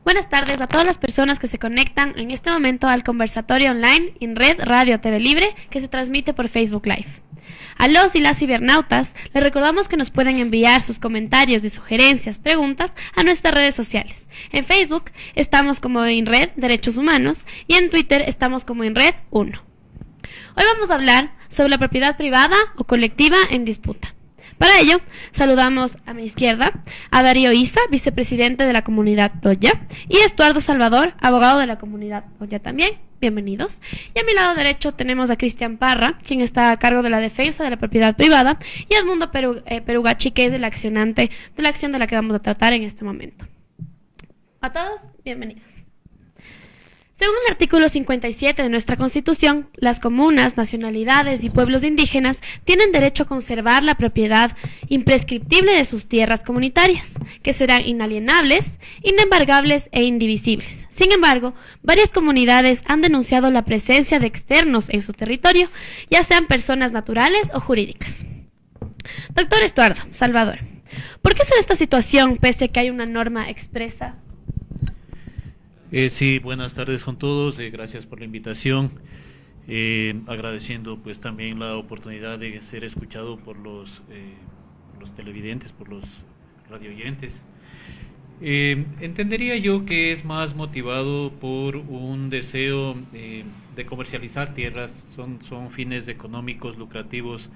Buenas tardes a todas las personas que se conectan en este momento al conversatorio online INRED Radio TV Libre que se transmite por Facebook Live. A los y las cibernautas les recordamos que nos pueden enviar sus comentarios y sugerencias, preguntas a nuestras redes sociales. En Facebook estamos como INRED Derechos Humanos y en Twitter estamos como INRED 1. Hoy vamos a hablar sobre la propiedad privada o colectiva en disputa. Para ello, saludamos a mi izquierda a Darío Isa, vicepresidente de la comunidad Toya, y Estuardo Salvador, abogado de la comunidad Toya también. Bienvenidos. Y a mi lado derecho tenemos a Cristian Parra, quien está a cargo de la defensa de la propiedad privada, y a Edmundo Perugachi, que es el accionante de la acción de la que vamos a tratar en este momento. A todos, bienvenidos. Según el artículo 57 de nuestra Constitución, las comunas, nacionalidades y pueblos indígenas tienen derecho a conservar la propiedad imprescriptible de sus tierras comunitarias, que serán inalienables, inembargables e indivisibles. Sin embargo, varias comunidades han denunciado la presencia de externos en su territorio, ya sean personas naturales o jurídicas. Doctor Estuardo Salvador, ¿por qué se da esta situación pese a que hay una norma expresa? Sí, buenas tardes con todos, gracias por la invitación, agradeciendo pues también la oportunidad de ser escuchado por los televidentes, por los radioyentes. Entendería yo que es más motivado por un deseo de comercializar tierras, son fines económicos lucrativos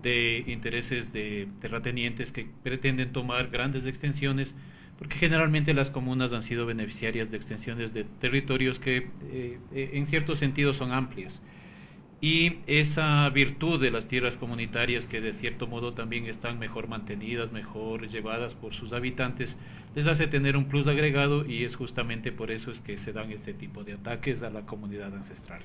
de intereses de terratenientes que pretenden tomar grandes extensiones, porque generalmente las comunas han sido beneficiarias de extensiones de territorios que en cierto sentido son amplios. Y esa virtud de las tierras comunitarias, que de cierto modo también están mejor mantenidas, mejor llevadas por sus habitantes, les hace tener un plus agregado, y es justamente por eso es que se dan este tipo de ataques a la comunidad ancestral.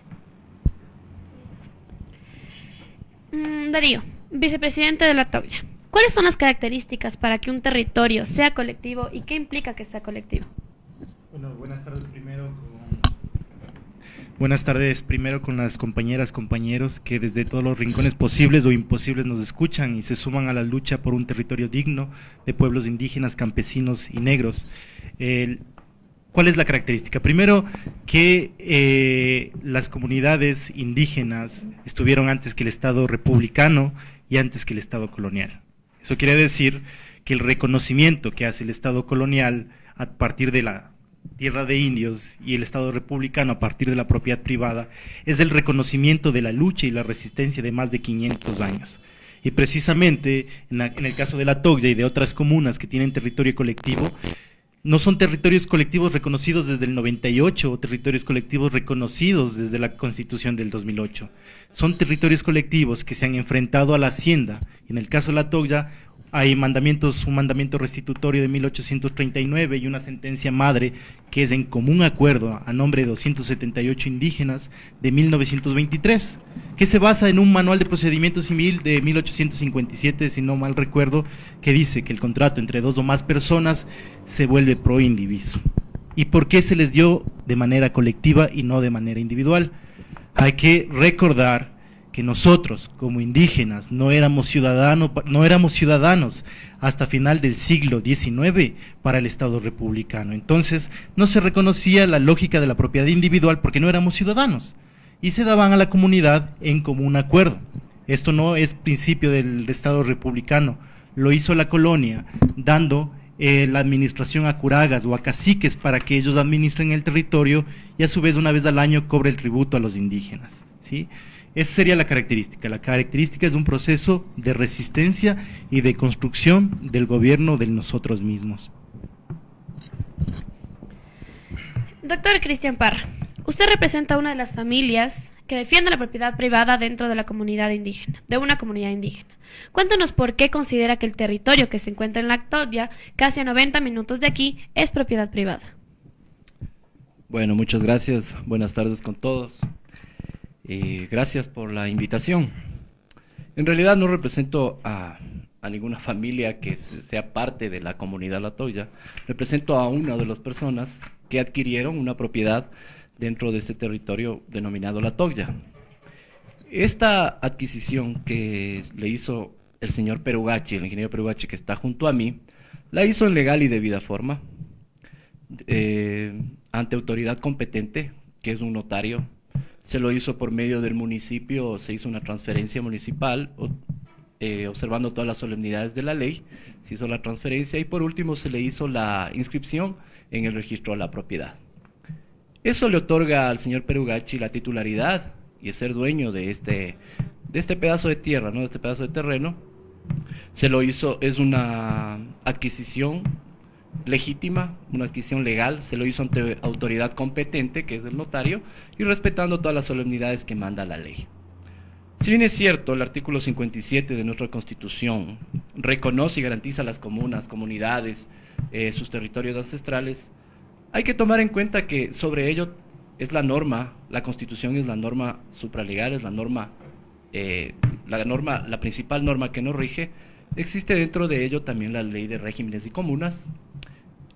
Darío, vicepresidente de la Toya, ¿cuáles son las características para que un territorio sea colectivo y qué implica que sea colectivo? Bueno, buenas tardes primero con las compañeras, compañeros que desde todos los rincones posibles o imposibles nos escuchan y se suman a la lucha por un territorio digno de pueblos indígenas, campesinos y negros. ¿Cuál es la característica? Primero, que las comunidades indígenas estuvieron antes que el Estado republicano y antes que el Estado colonial. Eso quiere decir que el reconocimiento que hace el Estado colonial a partir de la tierra de indios y el Estado republicano a partir de la propiedad privada es el reconocimiento de la lucha y la resistencia de más de 500 años. Y precisamente en el caso de la Toya y de otras comunas que tienen territorio colectivo, no son territorios colectivos reconocidos desde el 98 o territorios colectivos reconocidos desde la Constitución del 2008. Son territorios colectivos que se han enfrentado a la hacienda. En el caso de la Toya hay un mandamiento restitutorio de 1839 y una sentencia madre que es en común acuerdo a nombre de 278 indígenas de 1923, que se basa en un manual de procedimiento civil de 1857, si no mal recuerdo, que dice que el contrato entre dos o más personas se vuelve pro indiviso. ¿Y por qué se les dio de manera colectiva y no de manera individual? Hay que recordar que nosotros como indígenas no éramos ciudadanos hasta final del siglo XIX para el Estado republicano. Entonces no se reconocía la lógica de la propiedad individual porque no éramos ciudadanos y se daban a la comunidad en común acuerdo. Esto no es principio del Estado republicano, lo hizo la colonia dando la administración a curagas o a caciques para que ellos administren el territorio y a su vez una vez al año cobre el tributo a los indígenas, ¿sí? Esa sería la característica. La característica es un proceso de resistencia y de construcción del gobierno de nosotros mismos. Doctor Cristian Parra, usted representa una de las familias que defiende la propiedad privada dentro de la comunidad indígena, de una comunidad indígena. Cuéntanos por qué considera que el territorio que se encuentra en la Toya, casi a 90 minutos de aquí, es propiedad privada. Bueno, muchas gracias. Buenas tardes con todos. Gracias por la invitación. En realidad no represento a ninguna familia que sea parte de la comunidad La Toya. Represento a una de las personas que adquirieron una propiedad dentro de este territorio denominado La Toya. Esta adquisición que le hizo el señor Perugachi, el ingeniero Perugachi, que está junto a mí, la hizo en legal y debida forma. ante autoridad competente, que es un notario. Se lo hizo por medio del municipio, se hizo una transferencia municipal, observando todas las solemnidades de la ley, se hizo la transferencia y por último se le hizo la inscripción en el registro de la propiedad. Eso le otorga al señor Perugachi la titularidad y el ser dueño de este pedazo de tierra, ¿no? De este pedazo de terreno. Se lo hizo, es una adquisición legítima, una adquisición legal, se lo hizo ante autoridad competente, que es el notario, y respetando todas las solemnidades que manda la ley. Si bien es cierto, el artículo 57 de nuestra Constitución reconoce y garantiza a las comunas, comunidades, sus territorios ancestrales, hay que tomar en cuenta que sobre ello es la norma, la Constitución es la norma supralegal, es la principal norma que nos rige. Existe dentro de ello también la Ley de Regímenes y Comunas,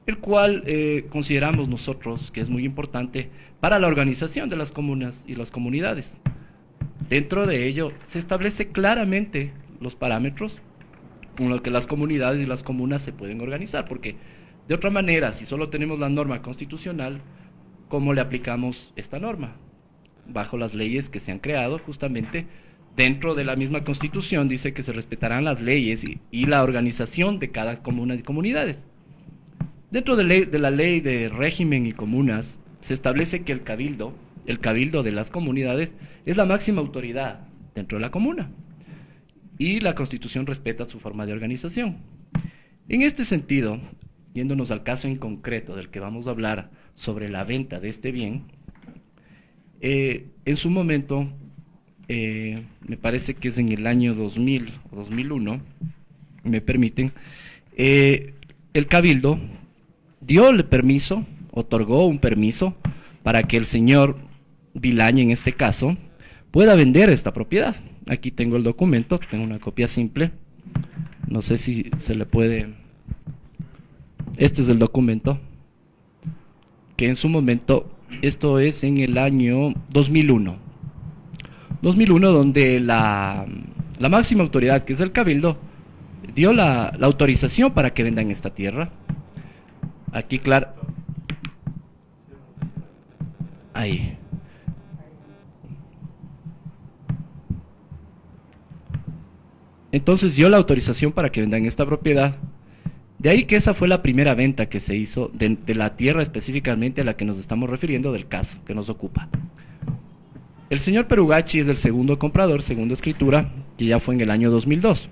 el cual consideramos nosotros que es muy importante para la organización de las comunas y las comunidades. Dentro de ello se establece claramente los parámetros con los que las comunidades y las comunas se pueden organizar, porque de otra manera, si solo tenemos la norma constitucional, ¿cómo le aplicamos esta norma? Bajo las leyes que se han creado justamente dentro de la misma Constitución, dice que se respetarán las leyes y la organización de cada comuna y comunidades. Dentro de la ley de régimen y comunas, se establece que el cabildo de las comunidades es la máxima autoridad dentro de la comuna y la Constitución respeta su forma de organización. En este sentido, yéndonos al caso en concreto del que vamos a hablar sobre la venta de este bien, en su momento, me parece que es en el año 2000 o 2001, me permiten, el cabildo dio el permiso, otorgó un permiso para que el señor Vilaña, en este caso, pueda vender esta propiedad. Aquí tengo el documento, tengo una copia simple, no sé si se le puede... Este es el documento, que en su momento, esto es en el año 2001, donde la máxima autoridad, que es el cabildo, dio la autorización para que vendan esta tierra. Aquí, claro, ahí. Entonces dio la autorización para que vendan esta propiedad. De ahí que esa fue la primera venta que se hizo de la tierra específicamente a la que nos estamos refiriendo del caso que nos ocupa. El señor Perugachi es el segundo comprador, segunda escritura, que ya fue en el año 2002.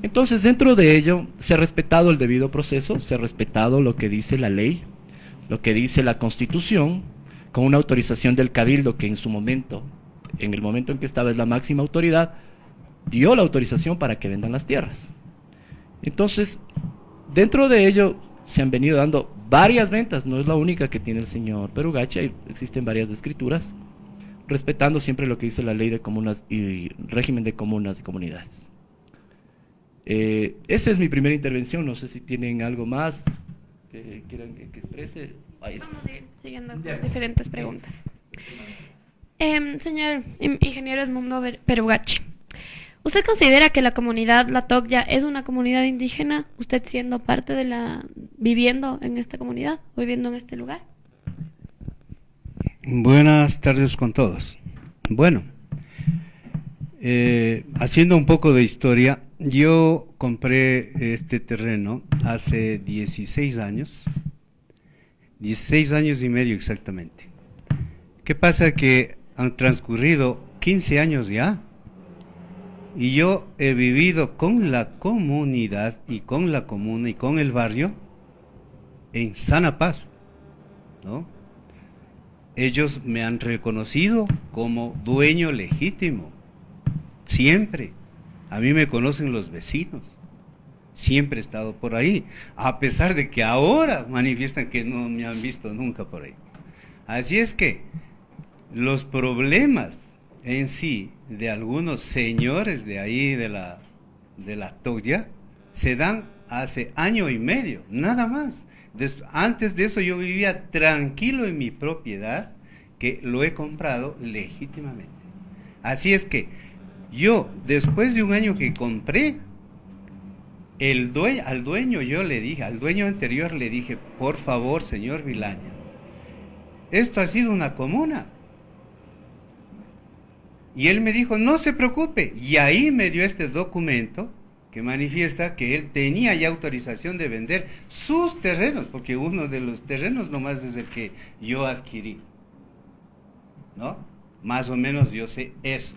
Entonces, dentro de ello, se ha respetado el debido proceso, se ha respetado lo que dice la ley, lo que dice la Constitución, con una autorización del Cabildo que en su momento, en el momento en que estaba es la máxima autoridad, dio la autorización para que vendan las tierras. Entonces, dentro de ello se han venido dando varias ventas, no es la única que tiene el señor Perugachi, existen varias escrituras, respetando siempre lo que dice la ley de comunas y régimen de comunas y comunidades. Esa es mi primera intervención, no sé si tienen algo más que quieran que exprese. Vamos a ir siguiendo con diferentes preguntas. Señor ingeniero Edmundo Perugachi, ¿usted considera que la comunidad La Tocya es una comunidad indígena, usted siendo parte de viviendo en esta comunidad o viviendo en este lugar? Buenas tardes con todos. Bueno, haciendo un poco de historia, yo compré este terreno hace 16 años y medio exactamente. ¿Qué pasa? Que han transcurrido 15 años ya, y yo he vivido con la comunidad y con la comuna y con el barrio en sana paz, ¿no? Ellos me han reconocido como dueño legítimo, siempre. A mí me conocen los vecinos, siempre he estado por ahí, a pesar de que ahora manifiestan que no me han visto nunca por ahí. Así es que los problemas en sí de algunos señores de ahí de la Tocya se dan hace año y medio, nada más. Antes de eso yo vivía tranquilo en mi propiedad, que lo he comprado legítimamente. Así es que yo, después de un año que compré, al dueño yo le dije, al dueño anterior le dije, por favor, señor Vilaña, esto ha sido una comuna. Y él me dijo, no se preocupe. Y ahí me dio este documento que manifiesta que él tenía ya autorización de vender sus terrenos, porque uno de los terrenos nomás es el que yo adquirí, ¿no? Más o menos yo sé eso.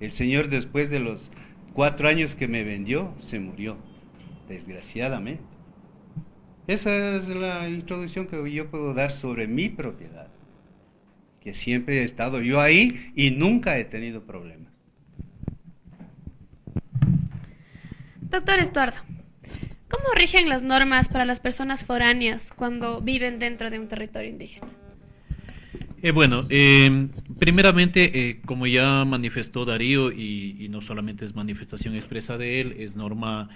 El señor, después de los 4 años que me vendió, se murió, desgraciadamente. Esa es la introducción que yo puedo dar sobre mi propiedad, que siempre he estado yo ahí y nunca he tenido problemas. Doctor Estuardo, ¿cómo rigen las normas para las personas foráneas cuando viven dentro de un territorio indígena? Primeramente, como ya manifestó Darío, y no solamente es manifestación expresa de él, es norma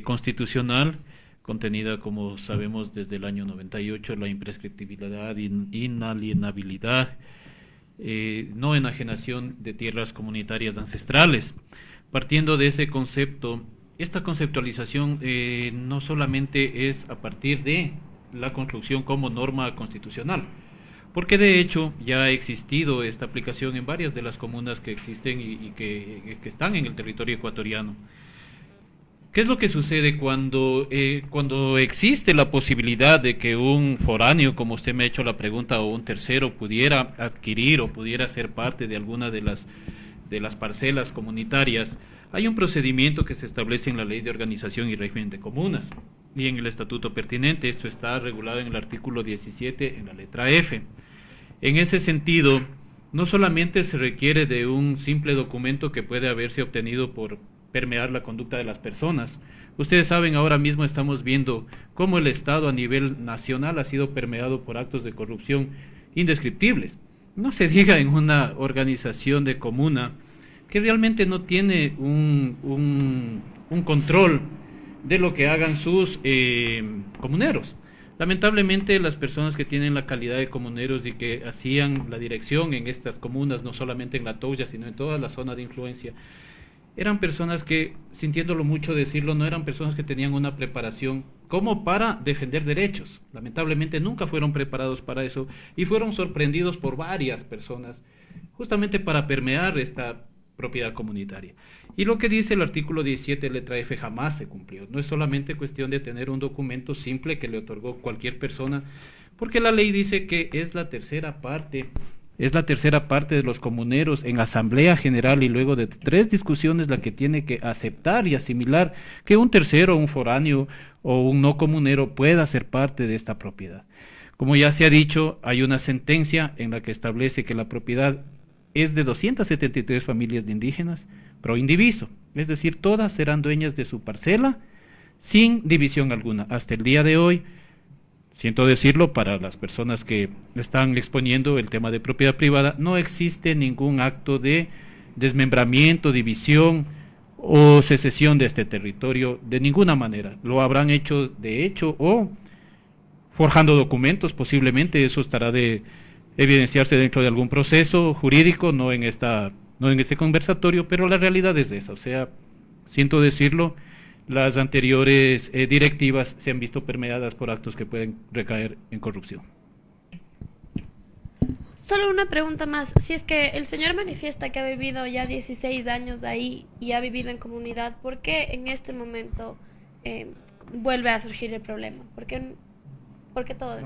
constitucional, contenida, como sabemos, desde el año 98, la imprescriptibilidad, inalienabilidad, no enajenación de tierras comunitarias ancestrales. Partiendo de ese concepto, esta conceptualización no solamente es a partir de la construcción como norma constitucional, porque de hecho ya ha existido esta aplicación en varias de las comunas que existen y que están en el territorio ecuatoriano. ¿Qué es lo que sucede cuando existe la posibilidad de que un foráneo, como usted me ha hecho la pregunta, o un tercero pudiera adquirir o pudiera ser parte de alguna de las parcelas comunitarias? Hay un procedimiento que se establece en la Ley de Organización y Régimen de Comunas y en el estatuto pertinente. Esto está regulado en el artículo 17, en la letra F. En ese sentido, no solamente se requiere de un simple documento que puede haberse obtenido por permear la conducta de las personas. Ustedes saben, ahora mismo estamos viendo cómo el Estado a nivel nacional ha sido permeado por actos de corrupción indescriptibles. No se diga en una organización de comuna que realmente no tiene un control de lo que hagan sus comuneros. Lamentablemente, las personas que tienen la calidad de comuneros y que hacían la dirección en estas comunas, no solamente en La Toya, sino en toda la zona de influencia, eran personas que, sintiéndolo mucho decirlo, no eran personas que tenían una preparación como para defender derechos. Lamentablemente nunca fueron preparados para eso y fueron sorprendidos por varias personas justamente para permear esta propiedad comunitaria. Y lo que dice el artículo 17, letra F, jamás se cumplió. No es solamente cuestión de tener un documento simple que le otorgó cualquier persona, porque la ley dice que es la tercera parte de los comuneros en asamblea general y luego de 3 discusiones la que tiene que aceptar y asimilar que un tercero, un foráneo o un no comunero pueda ser parte de esta propiedad. Como ya se ha dicho, hay una sentencia en la que establece que la propiedad es de 273 familias de indígenas pro indiviso, es decir, todas serán dueñas de su parcela sin división alguna. Hasta el día de hoy, siento decirlo para las personas que están exponiendo el tema de propiedad privada, no existe ningún acto de desmembramiento, división o secesión de este territorio de ninguna manera. Lo habrán hecho de hecho o forjando documentos, posiblemente eso estará de evidenciarse dentro de algún proceso jurídico, no en este conversatorio, pero la realidad es esa. O sea, siento decirlo, las anteriores directivas se han visto permeadas por actos que pueden recaer en corrupción. Solo una pregunta más. Si es que el señor manifiesta que ha vivido ya 16 años ahí y ha vivido en comunidad, ¿por qué en este momento vuelve a surgir el problema? ¿Por qué todo?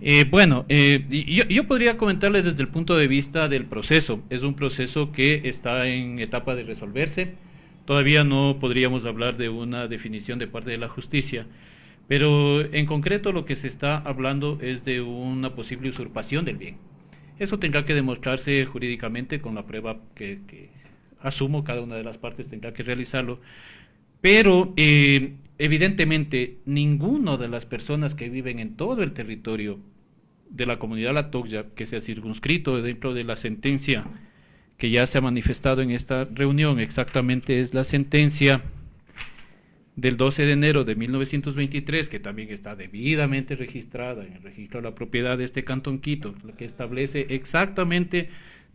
Yo podría comentarles desde el punto de vista del proceso. Es un proceso que está en etapa de resolverse. Todavía no podríamos hablar de una definición de parte de la justicia, pero en concreto lo que se está hablando es de una posible usurpación del bien. Eso tendrá que demostrarse jurídicamente con la prueba que asumo cada una de las partes tendrá que realizarlo, pero evidentemente ninguna de las personas que viven en todo el territorio de la comunidad La Toya, que se ha circunscrito dentro de la sentencia que ya se ha manifestado en esta reunión, exactamente es la sentencia del 12 de enero de 1923, que también está debidamente registrada en el registro de la propiedad de este Cantón Quito, que establece exactamente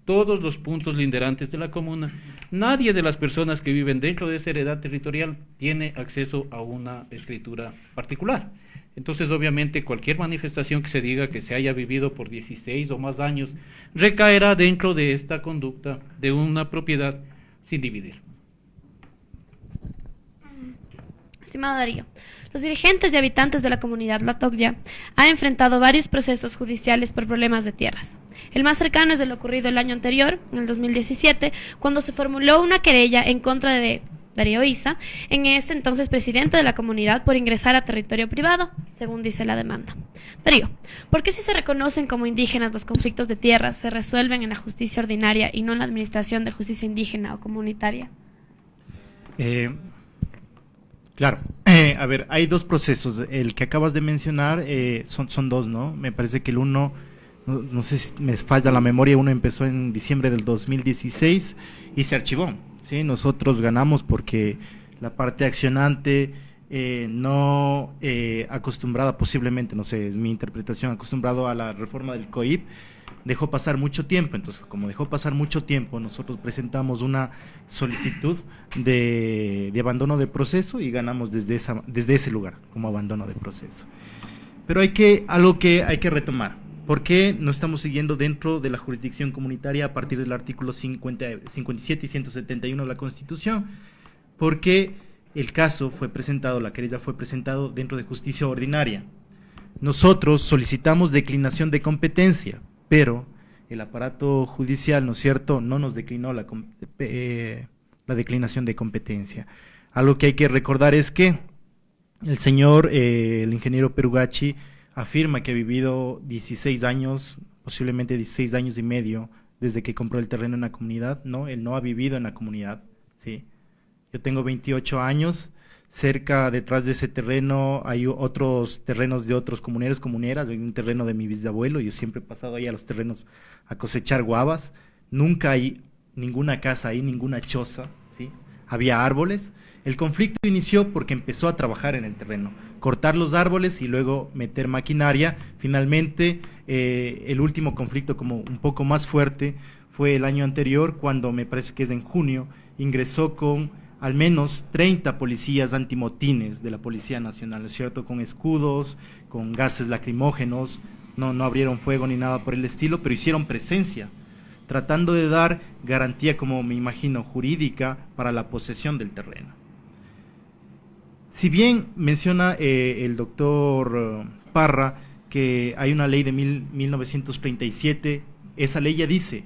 todos los puntos linderantes de la comuna. Nadie de las personas que viven dentro de esa heredad territorial tiene acceso a una escritura particular. Entonces, obviamente, cualquier manifestación que se diga que se haya vivido por 16 o más años recaerá dentro de esta conducta de una propiedad sin dividir. Estimado Darío, los dirigentes y habitantes de la comunidad La Togya han enfrentado varios procesos judiciales por problemas de tierras. El más cercano es el ocurrido el año anterior, en el 2017, cuando se formuló una querella en contra de Darío Isa, en ese entonces presidente de la comunidad, por ingresar a territorio privado, según dice la demanda. Darío, ¿por qué si se reconocen como indígenas los conflictos de tierras se resuelven en la justicia ordinaria y no en la administración de justicia indígena o comunitaria? Claro, a ver, hay dos procesos. El que acabas de mencionar son dos, ¿no? Me parece que el uno, no sé si me falla la memoria, uno empezó en diciembre del 2016 y se archivó, ¿sí? Nosotros ganamos porque la parte accionante no acostumbrada, posiblemente, no sé, es mi interpretación, acostumbrado a la reforma del COIP, dejó pasar mucho tiempo. Entonces, como dejó pasar mucho tiempo, nosotros presentamos una solicitud de abandono de proceso y ganamos desde ese lugar, como abandono de proceso. Pero algo que hay que retomar. ¿Por qué no estamos siguiendo dentro de la jurisdicción comunitaria a partir del artículo 57 y 171 de la Constitución? Porque el caso fue presentado, la querella fue presentado dentro de justicia ordinaria. Nosotros solicitamos declinación de competencia, pero el aparato judicial, ¿no es cierto?, no nos declinó la declinación de competencia. Algo que hay que recordar es que el señor, el ingeniero Perugachi, afirma que ha vivido 16 años, posiblemente 16 años y medio, desde que compró el terreno en la comunidad. No, él no ha vivido en la comunidad, ¿sí? Yo tengo 28 años, cerca, detrás de ese terreno, hay otros terrenos de otros comuneros, comuneras, hay un terreno de mi bisabuelo, yo siempre he pasado ahí a los terrenos a cosechar guavas, nunca hay ninguna casa ahí, ninguna choza, ¿sí? Había árboles. El conflicto inició porque empezó a trabajar en el terreno, cortar los árboles y luego meter maquinaria. Finalmente, el último conflicto como un poco más fuerte fue el año anterior, cuando me parece que es en junio, ingresó con al menos 30 policías antimotines de la Policía Nacional, ¿no es cierto?, con escudos, con gases lacrimógenos, no abrieron fuego ni nada por el estilo, pero hicieron presencia, tratando de dar garantía, como me imagino, jurídica para la posesión del terreno. Si bien menciona el doctor Parra que hay una ley de 1937, esa ley ya dice: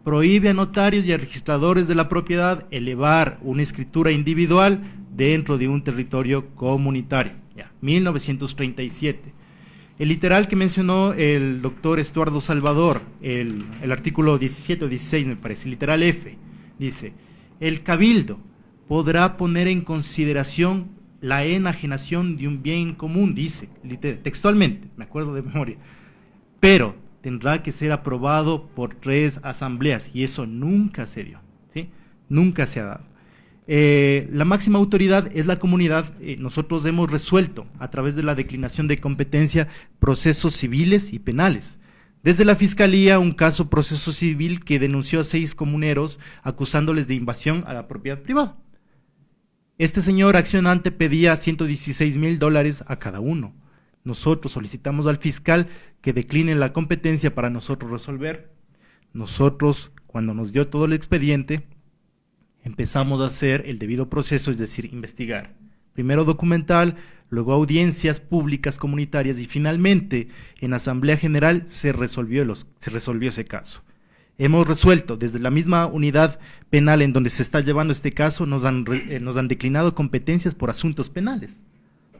prohíbe a notarios y a registradores de la propiedad elevar una escritura individual dentro de un territorio comunitario. Ya, 1937. El literal que mencionó el doctor Estuardo Salvador, el artículo 17 o 16 me parece, literal F, dice: el cabildo podrá poner en consideración la enajenación de un bien común, dice, textualmente, me acuerdo de memoria, pero tendrá que ser aprobado por 3 asambleas, y eso nunca se dio, ¿sí? Nunca se ha dado. La máxima autoridad es la comunidad. Nosotros hemos resuelto a través de la declinación de competencia procesos civiles y penales. Desde la Fiscalía, un proceso civil que denunció a 6 comuneros acusándoles de invasión a la propiedad privada. Este señor accionante pedía $116,000 a cada uno. Nosotros solicitamos al fiscal que decline la competencia para nosotros resolver. Nosotros, cuando nos dio todo el expediente, empezamos a hacer el debido proceso, es decir, investigar. Primero documental, luego audiencias públicas comunitarias y finalmente en Asamblea General se resolvió ese caso. Hemos resuelto desde la misma unidad penal en donde se está llevando este caso, nos han declinado competencias por asuntos penales,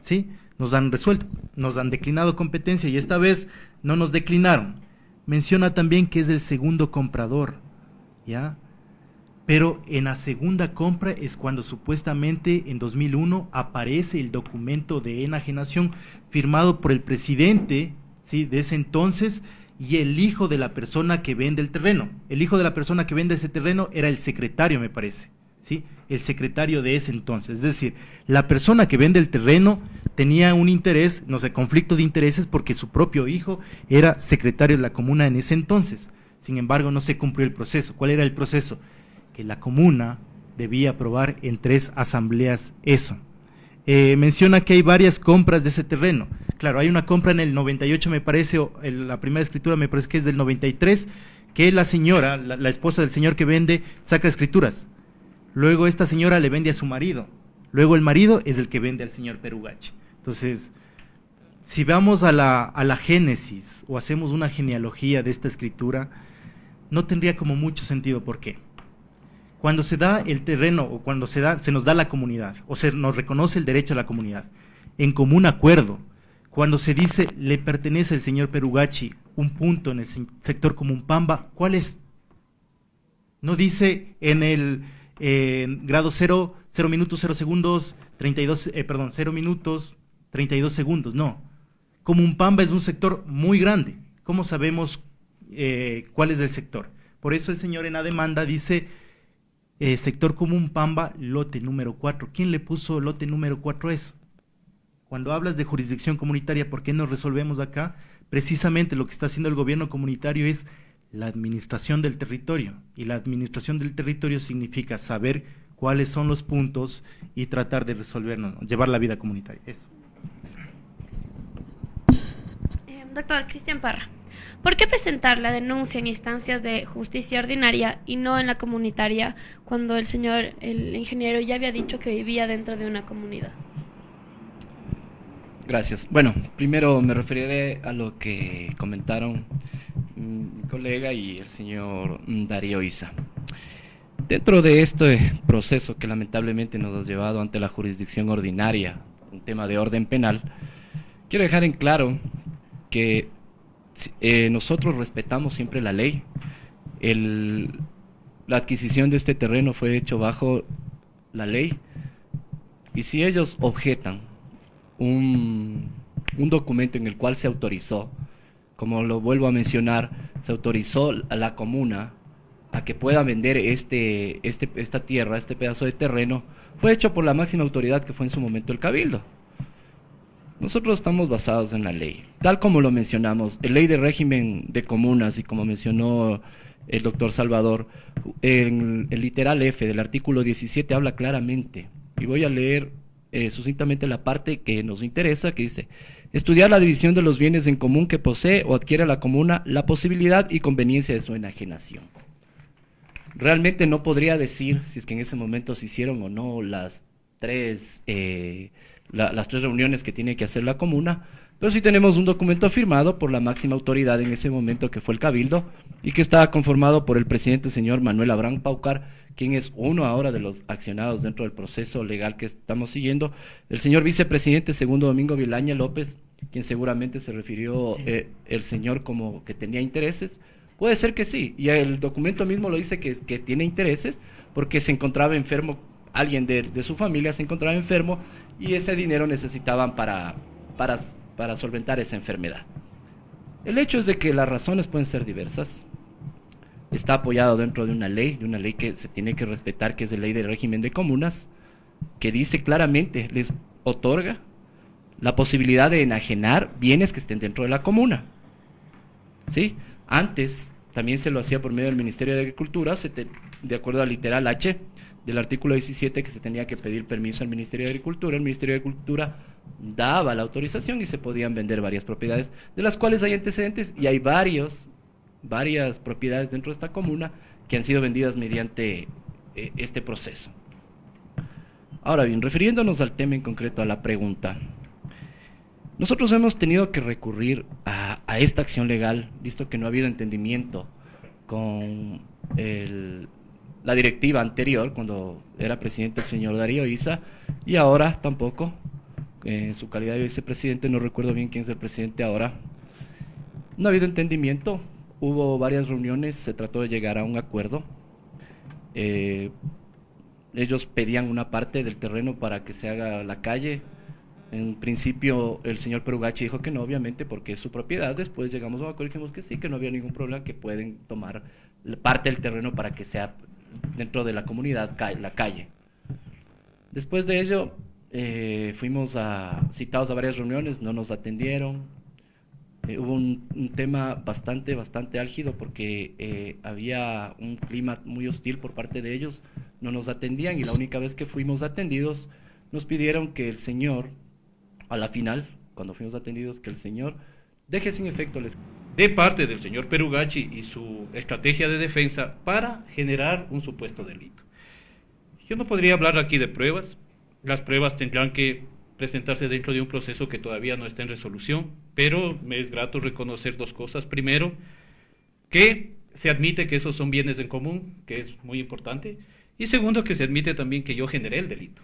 ¿sí? Nos han declinado competencia y esta vez no nos declinaron. Menciona también que es el segundo comprador, ¿ya? Pero en la segunda compra es cuando supuestamente en 2001 aparece el documento de enajenación firmado por el presidente, ¿sí?, de ese entonces, y el hijo de la persona que vende el terreno. El hijo de la persona que vende ese terreno era el secretario, me parece, ¿sí? El secretario de ese entonces. Es decir, la persona que vende el terreno tenía un interés, no sé, conflicto de intereses, porque su propio hijo era secretario de la comuna en ese entonces. Sin embargo, no se cumplió el proceso. ¿Cuál era el proceso? Que la comuna debía aprobar en 3 asambleas eso. Menciona que hay varias compras de ese terreno. Claro, hay una compra en el 98, me parece, o la primera escritura me parece que es del 93, que la señora, la esposa del señor que vende, saca escrituras. Luego esta señora le vende a su marido. Luego el marido es el que vende al señor Perugachi. Entonces, si vamos a la génesis o hacemos una genealogía de esta escritura, no tendría como mucho sentido. ¿Por qué? Cuando se da el terreno o cuando se nos da la comunidad o se nos reconoce el derecho a la comunidad en común acuerdo, cuando se dice le pertenece al señor Perugachi un punto en el sector Comumpamba, ¿cuál es? No dice en el grado 0 minutos 0 segundos 0 minutos 32 segundos, no. Comumpamba es un sector muy grande. ¿Cómo sabemos cuál es el sector? Por eso el señor en la demanda dice sector Comumpamba, lote número 4. ¿Quién le puso lote número 4 a eso? Cuando hablas de jurisdicción comunitaria, ¿por qué no resolvemos acá? Precisamente lo que está haciendo el gobierno comunitario es la administración del territorio. Y la administración del territorio significa saber cuáles son los puntos y tratar de resolvernos, llevar la vida comunitaria. Eso. Doctor Cristian Parra, ¿por qué presentar la denuncia en instancias de justicia ordinaria y no en la comunitaria cuando el ingeniero ya había dicho que vivía dentro de una comunidad? Gracias. Bueno, primero me referiré a lo que comentaron mi colega y el señor Darío Isa. Dentro de este proceso que lamentablemente nos ha llevado ante la jurisdicción ordinaria, un tema de orden penal, quiero dejar en claro que nosotros respetamos siempre la ley. La adquisición de este terreno fue hecho bajo la ley, y si ellos objetan un documento en el cual se autorizó, como lo vuelvo a mencionar, se autorizó a la comuna a que pueda vender esta tierra, este pedazo de terreno, fue hecho por la máxima autoridad que fue en su momento el Cabildo. Nosotros estamos basados en la ley, tal como lo mencionamos, la ley de régimen de comunas, y como mencionó el doctor Salvador, en el literal F del artículo 17 habla claramente, y voy a leer sucintamente la parte que nos interesa, que dice: estudiar la división de los bienes en común que posee o adquiere la comuna, la posibilidad y conveniencia de su enajenación. Realmente no podría decir si es que en ese momento se hicieron o no las tres reuniones que tiene que hacer la comuna, pero sí tenemos un documento firmado por la máxima autoridad en ese momento, que fue el Cabildo, y que estaba conformado por el presidente señor Manuel Abraham Paucar, quien es uno ahora de los accionados dentro del proceso legal que estamos siguiendo, el señor vicepresidente segundo Domingo Vilaña López, quien seguramente se refirió el señor como que tenía intereses. Puede ser que sí, y el documento mismo lo dice que tiene intereses, porque se encontraba enfermo, alguien de su familia se encontraba enfermo, y ese dinero necesitaban para solventar esa enfermedad. El hecho es de que las razones pueden ser diversas. Está apoyado dentro de una ley que se tiene que respetar, que es la ley del régimen de comunas, que dice claramente, les otorga la posibilidad de enajenar bienes que estén dentro de la comuna. ¿Sí? Antes también se lo hacía por medio del Ministerio de Agricultura, de acuerdo al literal H del artículo 17, que se tenía que pedir permiso al Ministerio de Agricultura. El Ministerio de Agricultura daba la autorización y se podían vender varias propiedades, de las cuales hay antecedentes, y hay varias propiedades dentro de esta comuna que han sido vendidas mediante este proceso. Ahora bien, refiriéndonos al tema en concreto, a la pregunta, nosotros hemos tenido que recurrir a esta acción legal, visto que no ha habido entendimiento con la directiva anterior, cuando era presidente el señor Darío Isa, y ahora tampoco, en su calidad de vicepresidente, no recuerdo bien quién es el presidente ahora. No ha habido entendimiento, hubo varias reuniones, se trató de llegar a un acuerdo. Ellos pedían una parte del terreno para que se haga la calle. En principio el señor Perugachi dijo que no, obviamente, porque es su propiedad. Después llegamos a un acuerdo y dijimos que sí, que no había ningún problema, que pueden tomar parte del terreno para que sea dentro de la comunidad la calle. Después de ello fuimos citados a varias reuniones, no nos atendieron. hubo un tema bastante álgido porque había un clima muy hostil por parte de ellos, no nos atendían y la única vez que fuimos atendidos nos pidieron que el señor, a la final, cuando fuimos atendidos, que el señor deje sin efecto de parte del señor Perugachi y su estrategia de defensa para generar un supuesto delito. Yo no podría hablar aquí de pruebas, las pruebas tendrán que presentarse dentro de un proceso que todavía no está en resolución, pero me es grato reconocer dos cosas. Primero, que se admite que esos son bienes en común, que es muy importante, y segundo, que se admite también que yo generé el delito.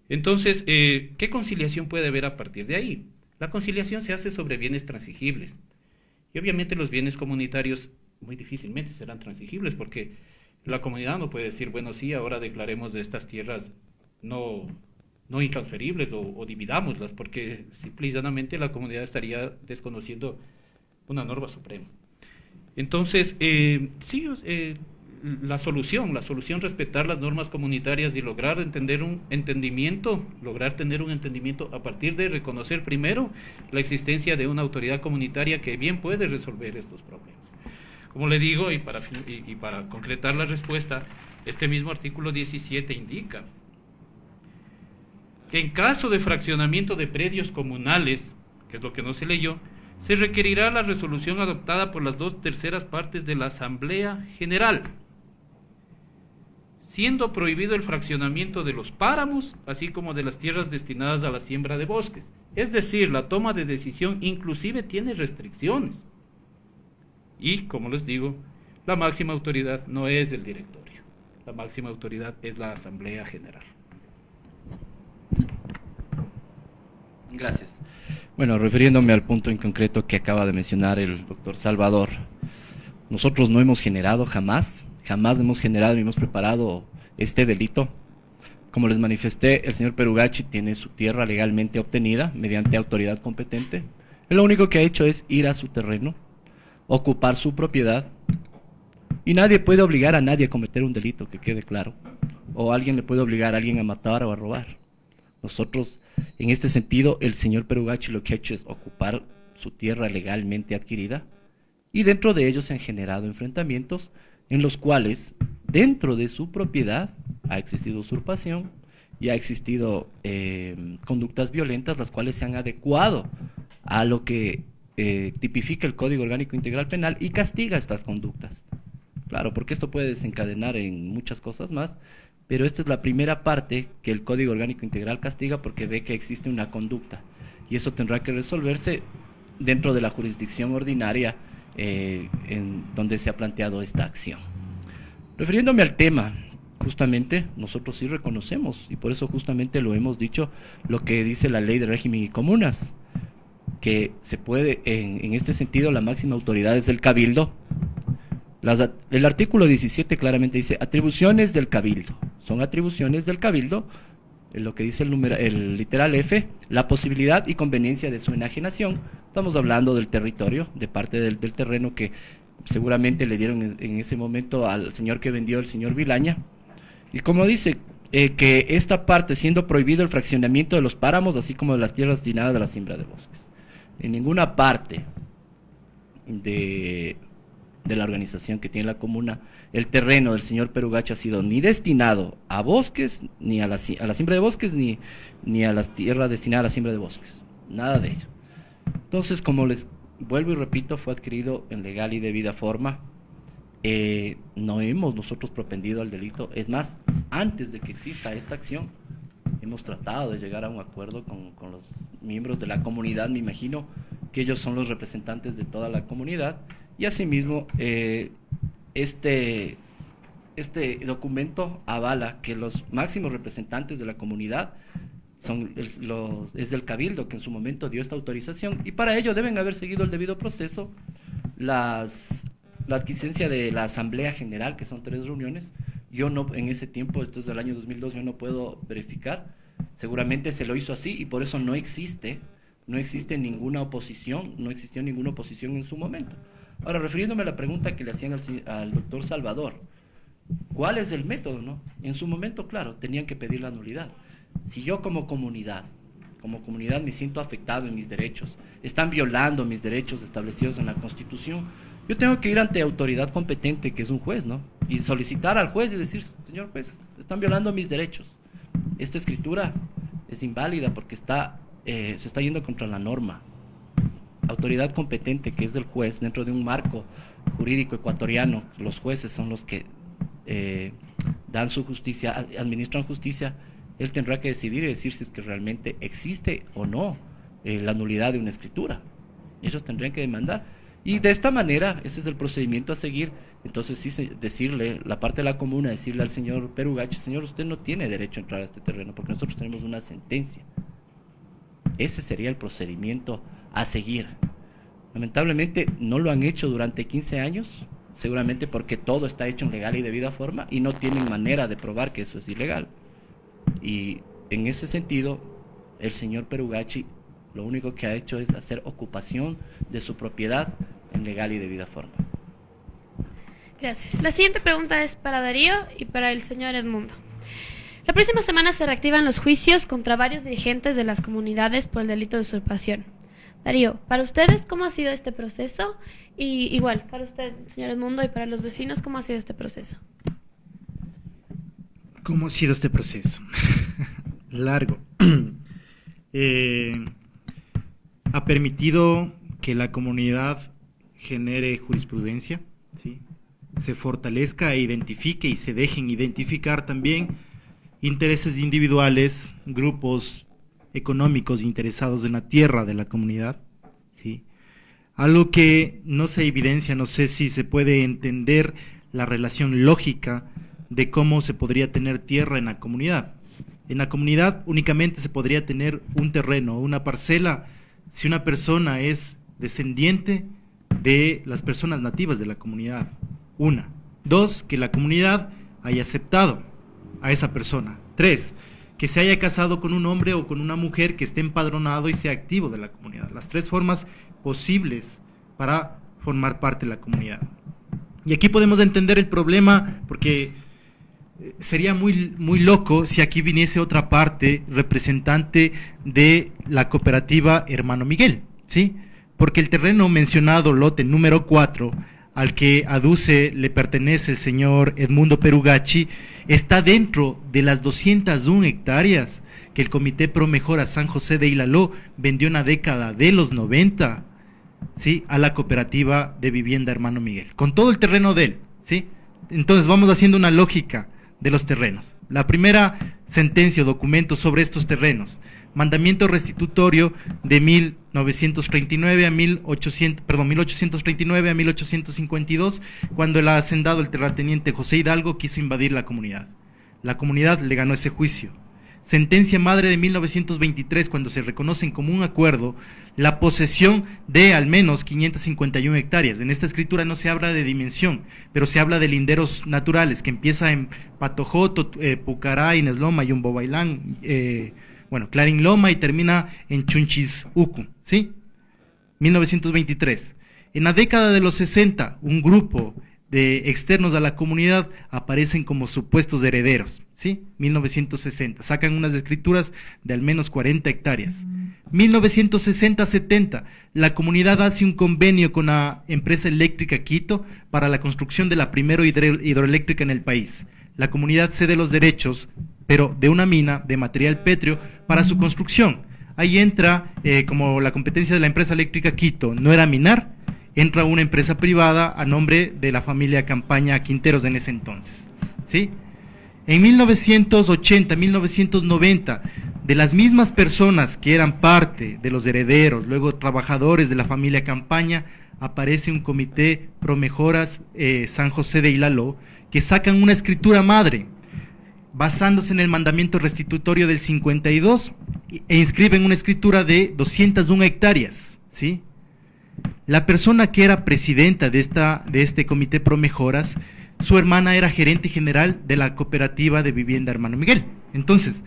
Entonces, ¿qué conciliación puede haber a partir de ahí? La conciliación se hace sobre bienes transigibles, y obviamente los bienes comunitarios muy difícilmente serán transigibles, porque la comunidad no puede decir, bueno, sí, ahora declaremos de estas tierras no intransferibles o dividámoslas, porque simple y llanamente la comunidad estaría desconociendo una norma suprema. Entonces, sí, la solución respetar las normas comunitarias y lograr tener un entendimiento a partir de reconocer primero la existencia de una autoridad comunitaria que bien puede resolver estos problemas. Como le digo, y para concretar la respuesta, este mismo artículo 17 indica que en caso de fraccionamiento de predios comunales, que es lo que no se leyó, se requerirá la resolución adoptada por las 2/3 partes de la Asamblea General, siendo prohibido el fraccionamiento de los páramos, así como de las tierras destinadas a la siembra de bosques. Es decir, la toma de decisión inclusive tiene restricciones. Y, como les digo, la máxima autoridad no es el directorio, la máxima autoridad es la Asamblea General. Gracias. Bueno, refiriéndome al punto en concreto que acaba de mencionar el doctor Salvador, nosotros no hemos generado jamás hemos generado ni hemos preparado este delito. Como les manifesté, el señor Perugachi tiene su tierra legalmente obtenida mediante autoridad competente. Él lo único que ha hecho es ir a su terreno, ocupar su propiedad, y nadie puede obligar a nadie a cometer un delito, que quede claro. O alguien le puede obligar a alguien a matar o a robar. Nosotros, en este sentido, el señor Perugachi lo que ha hecho es ocupar su tierra legalmente adquirida, y dentro de ellos se han generado enfrentamientos en los cuales, dentro de su propiedad, ha existido usurpación y ha existido conductas violentas, las cuales se han adecuado a lo que tipifica el Código Orgánico Integral Penal y castiga estas conductas. Claro, porque esto puede desencadenar en muchas cosas más, pero esta es la primera parte que el Código Orgánico Integral castiga porque ve que existe una conducta, y eso tendrá que resolverse dentro de la jurisdicción ordinaria en donde se ha planteado esta acción. Refiriéndome al tema, justamente nosotros sí reconocemos, y por eso justamente lo hemos dicho, lo que dice la Ley de Régimen y Comunas, que se puede, en este sentido, la máxima autoridad es el Cabildo. El artículo 17 claramente dice atribuciones del Cabildo. Son atribuciones del Cabildo, en lo que dice el literal F, la posibilidad y conveniencia de su enajenación. Estamos hablando del territorio, de parte del terreno que seguramente le dieron en ese momento al señor que vendió, el señor Vilaña. Y como dice, que esta parte, siendo prohibido el fraccionamiento de los páramos, así como de las tierras destinadas a la siembra de bosques. En ninguna parte de la organización que tiene la comuna, el terreno del señor Perugachi ha sido ni destinado a bosques, ni a la siembra de bosques, ni a las tierras destinadas a la siembra de bosques. Nada de eso. Entonces, como les vuelvo y repito, fue adquirido en legal y debida forma. No hemos nosotros propendido al delito. Es más, antes de que exista esta acción, hemos tratado de llegar a un acuerdo con los miembros de la comunidad. Me imagino que ellos son los representantes de toda la comunidad. Y asimismo, este documento avala que los máximos representantes de la comunidad es del Cabildo, que en su momento dio esta autorización, y para ello deben haber seguido el debido proceso, la adquisencia de la Asamblea General, que son 3 reuniones. Yo no, en ese tiempo, esto es del año 2002, yo no puedo verificar, seguramente se lo hizo así, y por eso no existe ninguna oposición, no existió ninguna oposición en su momento. Ahora, refiriéndome a la pregunta que le hacían al doctor Salvador, ¿cuál es el método, no? En su momento, claro, tenían que pedir la nulidad. Si yo como comunidad como comunidad me siento afectado en mis derechos, están violando mis derechos establecidos en la Constitución, yo tengo que ir ante autoridad competente, que es un juez, ¿no? Y solicitar al juez y decir, señor juez, están violando mis derechos. Esta escritura es inválida porque se está yendo contra la norma. Autoridad competente, que es el juez, dentro de un marco jurídico ecuatoriano, los jueces son los que dan su justicia, administran justicia, él tendrá que decidir y decir si es que realmente existe o no la nulidad de una escritura. Ellos tendrían que demandar. Y de esta manera, ese es el procedimiento a seguir. Entonces sí, decirle, la parte de la comuna, decirle al señor Perugachi, señor, usted no tiene derecho a entrar a este terreno porque nosotros tenemos una sentencia. Ese sería el procedimiento a seguir. Lamentablemente no lo han hecho durante 15 años, seguramente porque todo está hecho en legal y debida forma y no tienen manera de probar que eso es ilegal. Y en ese sentido, el señor Perugachi lo único que ha hecho es hacer ocupación de su propiedad en legal y debida forma. Gracias. La siguiente pregunta es para Darío y para el señor Edmundo. La próxima semana se reactivan los juicios contra varios dirigentes de las comunidades por el delito de usurpación. Darío, para ustedes, ¿cómo ha sido este proceso? Y igual, para usted, señor Edmundo, y para los vecinos, ¿cómo ha sido este proceso? ¿Cómo ha sido este proceso? Largo. Ha permitido que la comunidad genere jurisprudencia, ¿sí? Se fortalezca e identifique y se dejen identificar también intereses individuales, grupos económicos interesados en la tierra de la comunidad, ¿sí? Algo que no se evidencia, no sé si se puede entender la relación lógica de cómo se podría tener tierra en la comunidad. En la comunidad únicamente se podría tener un terreno, una parcela, si una persona es descendiente de las personas nativas de la comunidad. Una. Dos, que la comunidad haya aceptado a esa persona. Tres, que se haya casado con un hombre o con una mujer que esté empadronado y sea activo de la comunidad. Las tres formas posibles para formar parte de la comunidad. Y aquí podemos entender el problema, porque sería muy loco si aquí viniese otra parte representante de la cooperativa Hermano Miguel, ¿sí? Porque el terreno mencionado, lote número 4, al que aduce le pertenece el señor Edmundo Perugachi, está dentro de las 201 hectáreas que el Comité Pro Mejora San José de Ilaló vendió en la década de los 90, ¿sí? A la cooperativa de vivienda Hermano Miguel, con todo el terreno de él, ¿sí? Entonces vamos haciendo una lógica de los terrenos. La primera sentencia o documento sobre estos terrenos, mandamiento restitutorio de 1839 a 1852, cuando el hacendado, el terrateniente José Hidalgo, quiso invadir la comunidad. La comunidad le ganó ese juicio. Sentencia madre de 1923, cuando se reconocen como un acuerdo la posesión de al menos 551 hectáreas. En esta escritura no se habla de dimensión, pero se habla de linderos naturales, que empieza en Patojoto, Pucará, Inés Loma, Yumbo Bailán, Clarín Loma, y termina en Chunchis Ucu, ¿sí? 1923. En la década de los 60, un grupo de externos a la comunidad aparecen como supuestos herederos, ¿sí? 1960, sacan unas escrituras de al menos 40 hectáreas. 1960-70, la comunidad hace un convenio con la empresa eléctrica Quito para la construcción de la primera hidroeléctrica en el país. La comunidad cede los derechos, pero de una mina de material pétreo para su construcción. Ahí entra, como la competencia de la empresa eléctrica Quito no era minar, entra una empresa privada a nombre de la familia Campaña Quinteros en ese entonces, ¿sí? En 1980, 1990, de las mismas personas que eran parte de los herederos, luego trabajadores de la familia Campaña, aparece un comité Pro Mejoras San José de Ilaló, que sacan una escritura madre, basándose en el mandamiento restitutorio del 52, e inscriben una escritura de 201 hectáreas, ¿sí? La persona que era presidenta de este comité Pro Mejoras, su hermana era gerente general de la cooperativa de vivienda Hermano Miguel. Entonces,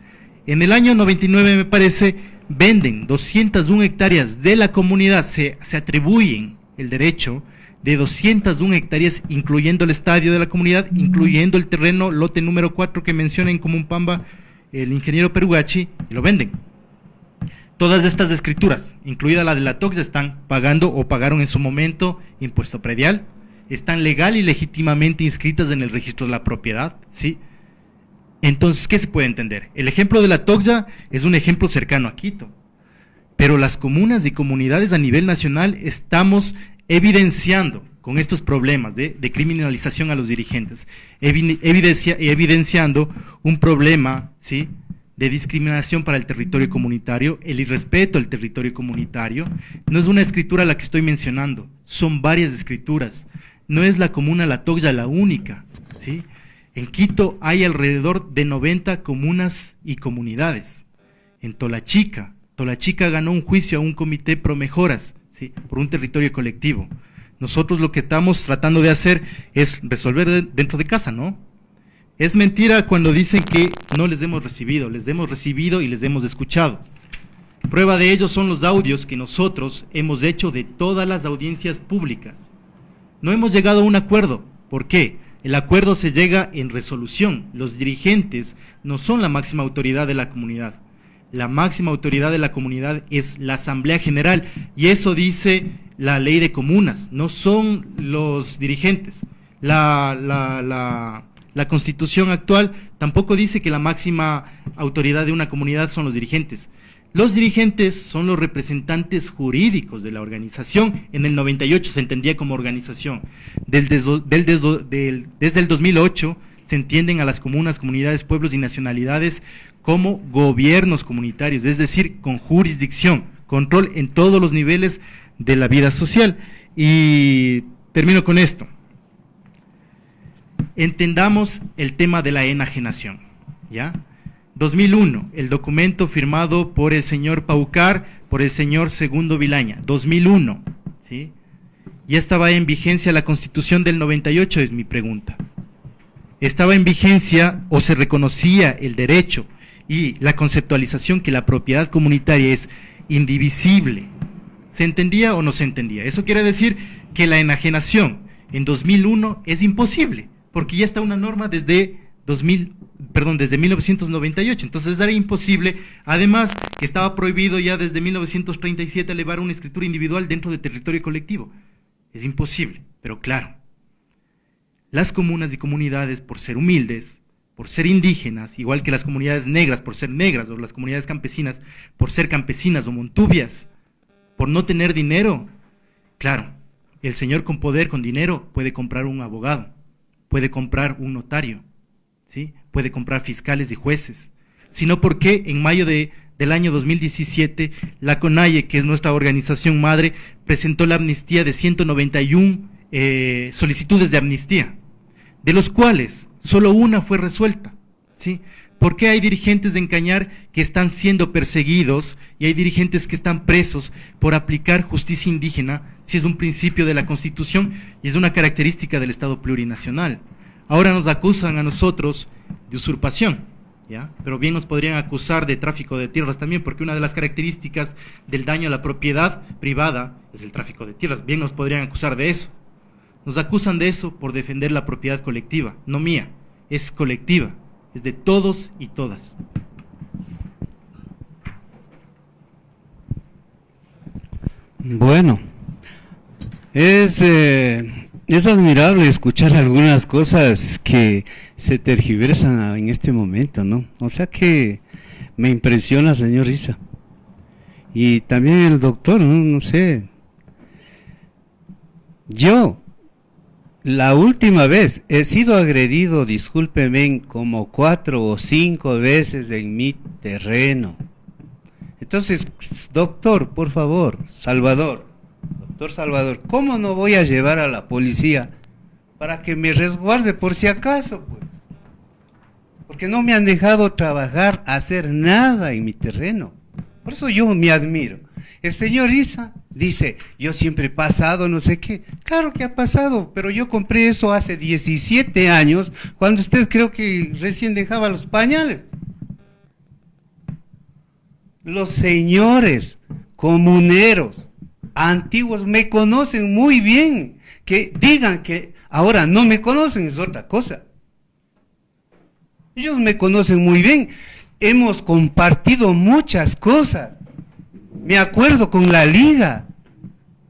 en el año 99, me parece, venden 201 hectáreas de la comunidad, se atribuyen el derecho de 201 hectáreas, incluyendo el estadio de la comunidad, incluyendo el terreno, lote número 4 que menciona en Comumpamba el ingeniero Perugachi, y lo venden. Todas estas escrituras, incluida la de la TOC, están pagando o pagaron en su momento impuesto predial, están legal y legítimamente inscritas en el registro de la propiedad, ¿sí? Entonces, ¿qué se puede entender? El ejemplo de la TOCYA es un ejemplo cercano a Quito, pero las comunas y comunidades a nivel nacional estamos evidenciando con estos problemas de criminalización a los dirigentes, evidenciando un problema, ¿sí?, de discriminación para el territorio comunitario, el irrespeto al territorio comunitario. No es una escritura la que estoy mencionando, son varias escrituras. No es la comuna La TOCYA la única, ¿sí? En Quito hay alrededor de 90 comunas y comunidades. En Tolachica ganó un juicio a un comité pro mejoras, ¿sí?, por un territorio colectivo. Nosotros lo que estamos tratando de hacer es resolver dentro de casa, ¿no? Es mentira cuando dicen que no les hemos recibido y les hemos escuchado. Prueba de ello son los audios que nosotros hemos hecho de todas las audiencias públicas. No hemos llegado a un acuerdo. ¿Por qué? El acuerdo se llega en resolución. Los dirigentes no son la máxima autoridad de la comunidad. La máxima autoridad de la comunidad es la Asamblea General, y eso dice la ley de comunas, no son los dirigentes. La Constitución actual tampoco dice que la máxima autoridad de una comunidad son los dirigentes. Los dirigentes son los representantes jurídicos de la organización. En el 98 se entendía como organización. Desde el 2008 se entienden a las comunas, comunidades, pueblos y nacionalidades como gobiernos comunitarios, es decir, con jurisdicción, control en todos los niveles de la vida social. Y termino con esto. Entendamos el tema de la enajenación, ¿ya? 2001, el documento firmado por el señor Paucar, por el señor Segundo Vilaña, 2001, ¿sí? Ya estaba en vigencia la Constitución del 98, es mi pregunta. ¿Estaba en vigencia o se reconocía el derecho y la conceptualización que la propiedad comunitaria es indivisible? ¿Se entendía o no se entendía? Eso quiere decir que la enajenación en 2001 es imposible, porque ya está una norma desde 1998, entonces era imposible. Además, que estaba prohibido ya desde 1937 elevar una escritura individual dentro de territorio colectivo. Es imposible, pero claro, las comunas y comunidades, por ser humildes, por ser indígenas, igual que las comunidades negras, por ser negras, o las comunidades campesinas, por ser campesinas o montubias, por no tener dinero, claro, el señor con poder, con dinero, puede comprar un abogado, puede comprar un notario, ¿sí?, puede comprar fiscales y jueces, sino porque en mayo del año 2017, la CONAIE, que es nuestra organización madre, presentó la amnistía de 191 solicitudes de amnistía, de los cuales solo una fue resuelta, ¿sí? ¿Por qué hay dirigentes de Encañar que están siendo perseguidos y hay dirigentes que están presos por aplicar justicia indígena, si es un principio de la Constitución y es una característica del Estado plurinacional? Ahora nos acusan a nosotros de usurpación, ¿ya? Pero bien nos podrían acusar de tráfico de tierras también, porque una de las características del daño a la propiedad privada es el tráfico de tierras. Bien nos podrían acusar de eso. Nos acusan de eso por defender la propiedad colectiva, no mía, es colectiva, es de todos y todas. Bueno, es admirable escuchar algunas cosas que se tergiversan en este momento, ¿no? O sea que me impresiona, señor Risa. Y también el doctor, no sé. Yo, la última vez, he sido agredido, discúlpeme, como 4 o 5 veces en mi terreno. Entonces, doctor, por favor, doctor Salvador, ¿cómo no voy a llevar a la policía para que me resguarde por si acaso, pues? Porque no me han dejado trabajar, hacer nada en mi terreno. Por eso yo me admiro. El señor Isa dice, yo siempre he pasado no sé qué. Claro que ha pasado, pero yo compré eso hace 17 años, cuando usted creo que recién dejaba los pañales. Los señores comuneros antiguos me conocen muy bien. Que digan que ahora no me conocen es otra cosa. Ellos me conocen muy bien. Hemos compartido muchas cosas. Me acuerdo con la liga.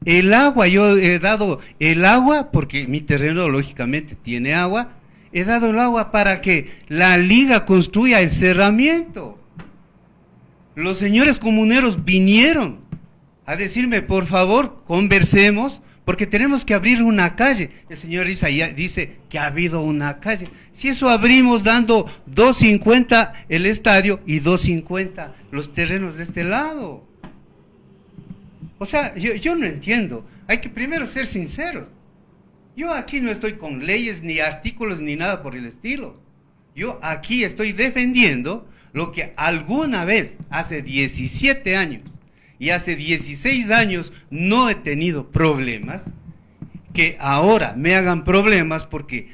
El agua, yo he dado el agua, porque mi terreno lógicamente tiene agua, he dado el agua para que la liga construya el cerramiento. Los señores comuneros vinieron a decirme, por favor, conversemos, porque tenemos que abrir una calle. El señor Isaías dice que ha habido una calle. Si eso abrimos dando 2.50 el estadio y 2.50 los terrenos de este lado. O sea, yo no entiendo. Hay que primero ser sinceros. Yo aquí no estoy con leyes, ni artículos, ni nada por el estilo. Yo aquí estoy defendiendo lo que alguna vez, hace 17 años, y hace 16 años no he tenido problemas, que ahora me hagan problemas porque